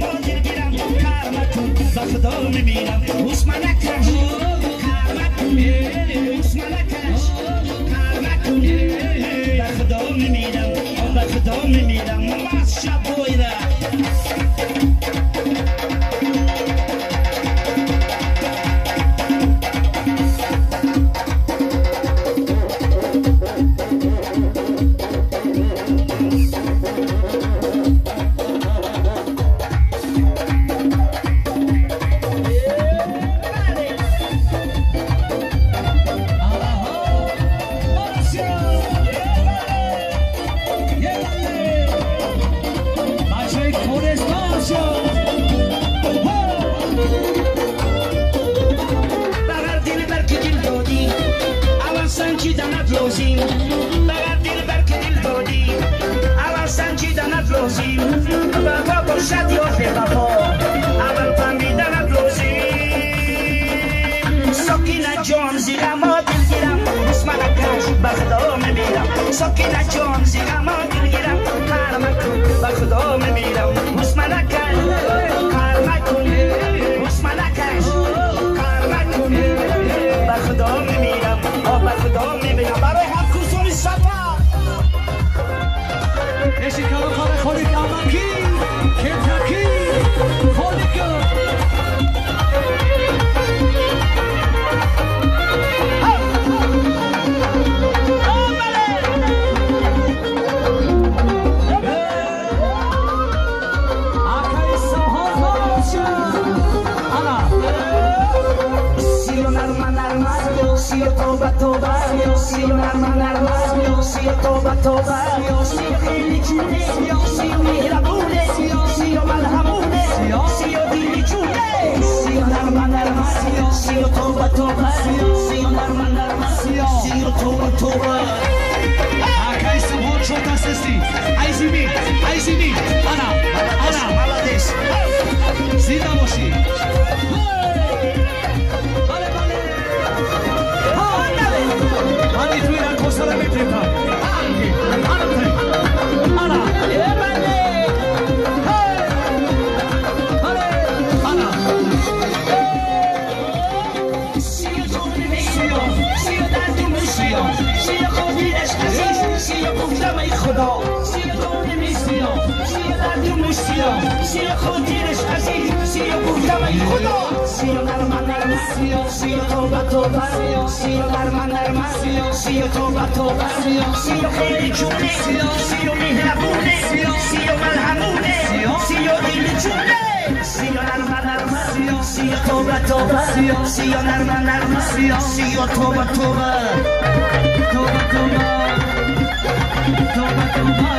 اما دلگیرم کار مکن با خدا میمیرم اوس من نکش کار مکن اوس من نکش کار مکن با خدا میمیرم با خدا میمیرم نماز شب بویده ساکینه جان زیرم دلگیرم کار مکن با خدا میمیرم اوس من نکش کار مکن اوس من نکش کار مکن با خدا میمیرم با خدا میمیرم برای هر کوسوری سفر اشی کار کار خودی دامکی کنتاکی خودی کن توبه توبه سیو خیلی جونه سیو مهربونه سیو ملهمونه سیو دیلی جونه سیو نرمه نرمه سیو توبه توبه سیو نرمه نرمه سیو توبه توبه آکای سمون چون تاسستی ایزیمی انا مالادیس زیده باشی Ani tu iran kosara metreta. Ana. Ana. Siyo dardی سیو خودیش عزیز سیو گفتم ای خدا سیو دردی سیو دردی سیو خودیش عزیز سیو گفتم ای خدا سیو نرمه نرمه سیو توبه توبه سیو نرمه نرمه سیو توبه توبه سیو خیلی جونه سیو مهربونه سیو ملهمونه سیو دیل جونه سیو نرمه نرمه سیو توبه توبه سیو نرمه نرمه سیو توبه توبه توبه توبه توبه توبه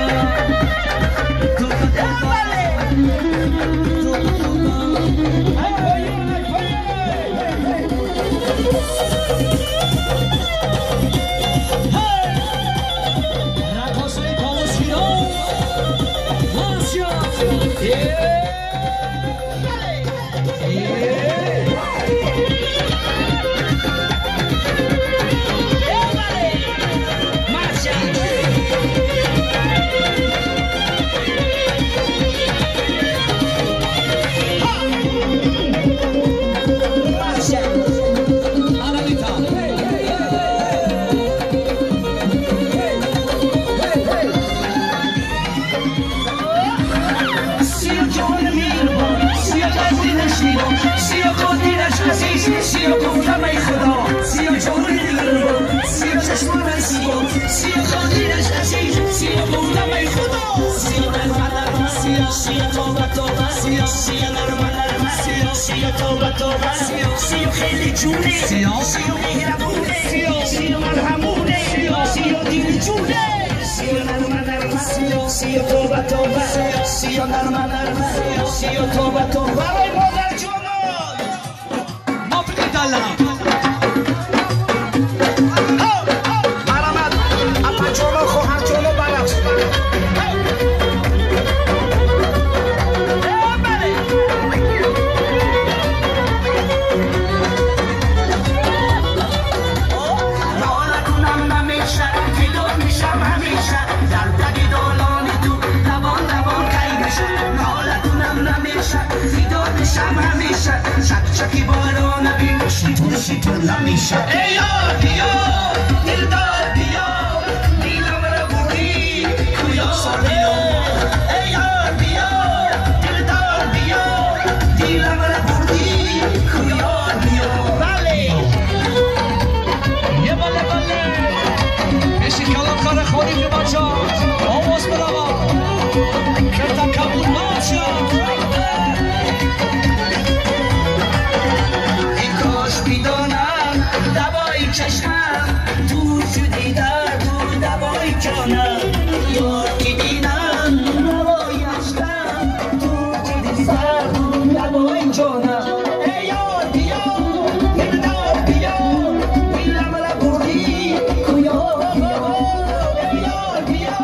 سیو گفتم ای خدا سیو جوری دلم سیو چشمان سیو خاطرش عزیز سیو گفتم ای خدا سیو نرمه نرمه سیو توبه توبه سیو نرمه نرمه سیو توبه توبه سیو خیلی جونه سیو مهربونه سیو ملهمونه سیو دیل جونه سیو نرمه نرمه سیو توبه توبه سیو نرمه نرمه سیو توبه توبه برای مادر جانان Allah. همیشه در تگی دولانی تو دوان دوان کی بشه ناله کنم نمیشه فیدا میشم همیشه چک چکی باران بیمشتی ترشی تو نمیشه ای یار بیا دلدار بیا دیلم را بردی کویا بیا ای یار بیا دلدار بیا دیلم را بردی کویا بیا بله یه بله بله بشید کلام کار خودی به بچه آواز براوا کرتا کبود ماشا این کاش بیدانم دوای چشمم تو شدی در تو دوای جانم یار که دیدم دوای عشقم تو شدی سر تو دوای جانم ای یار بیا دلدار بیا دیلم را بردی کویا بیا ای یار بیا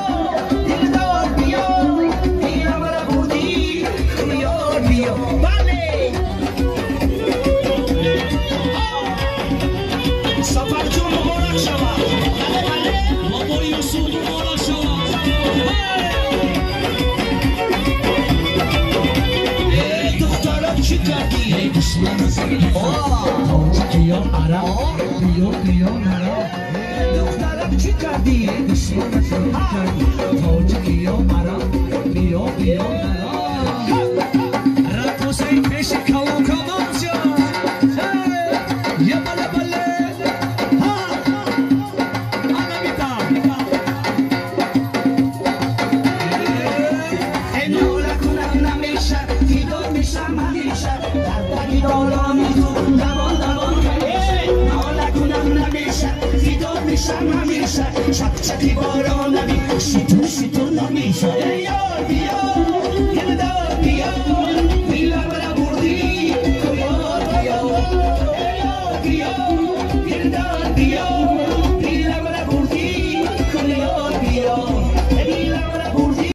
دلدار بیا دیلم را بردی کویا بیا بله سفر جون مبارک شود بله بله بابا یوسف مبارک شود ای دخترم چی کردی؟ ای دشمن زمین کیا عرب بیا نرا دخترم چی کردی؟ دشمن زمین تاج کیا عرب بیا نرا رقصای پیش کلام کامانجا یه بله بله ای نولا کنم نمیشه فیدا میشم همیشه در بگی دارانی تو دوان کنی نولا کنم نمیشه فیدا میشم